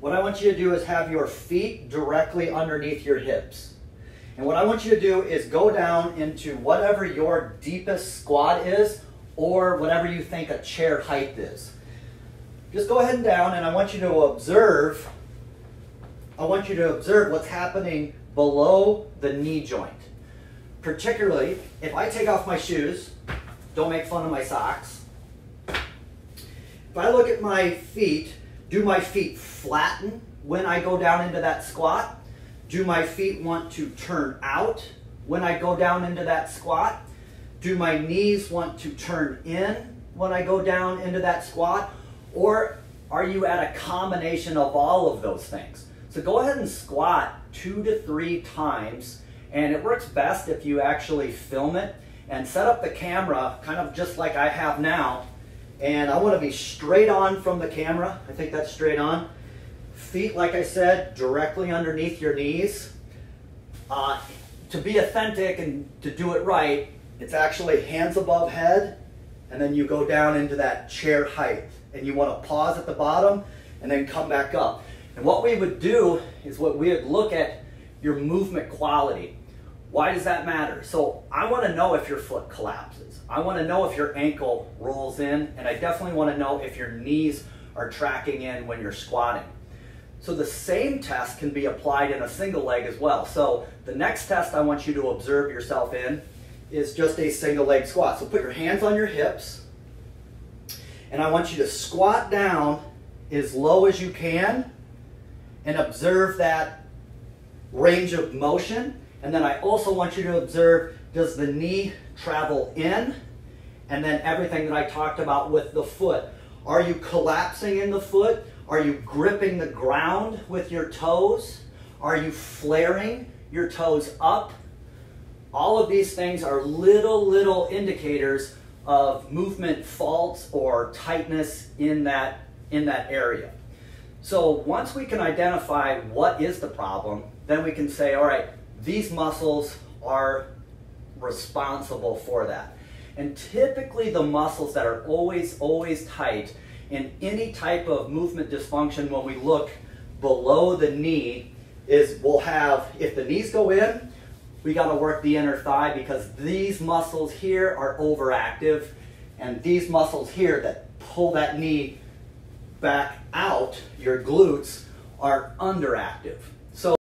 what I want you to do is have your feet directly underneath your hips. And what I want you to do is go down into whatever your deepest squat is, or whatever you think a chair height is. Just go ahead and down, and I want you to observe what's happening below the knee joint. Particularly, if I take off my shoes, don't make fun of my socks. If I look at my feet, do my feet flatten when I go down into that squat? Do my feet want to turn out when I go down into that squat? Do my knees want to turn in when I go down into that squat? Or are you at a combination of all of those things? So go ahead and squat 2 to 3 times, and it works best if you actually film it and set up the camera kind of just like I have now. And I want to be straight on from the camera. I think that's straight on. Feet, like I said, directly underneath your knees. To be authentic and to do it right, it's actually hands above head, and then you go down into that chair height. And you want to pause at the bottom and then come back up. And what we would do is we would look at your movement quality. Why does that matter? So I want to know if your foot collapses. I want to know if your ankle rolls in, and I definitely want to know if your knees are tracking in when you're squatting. So the same test can be applied in a single leg as well. So the next test I want you to observe yourself in is just a single leg squat. So put your hands on your hips, and I want you to squat down as low as you can and observe that range of motion. And then I also want you to observe, does the knee travel in? And then everything that I talked about with the foot. Are you collapsing in the foot? Are you gripping the ground with your toes? Are you flaring your toes up? All of these things are little indicators of movement faults or tightness in that area. So once we can identify what is the problem, then we can say, all right, these muscles are responsible for that. And typically the muscles that are always tight in any type of movement dysfunction, when we look below the knee, is we'll have, if the knees go in, we got to work the inner thigh, because these muscles here are overactive, and these muscles here that pull that knee back out, your glutes, are underactive.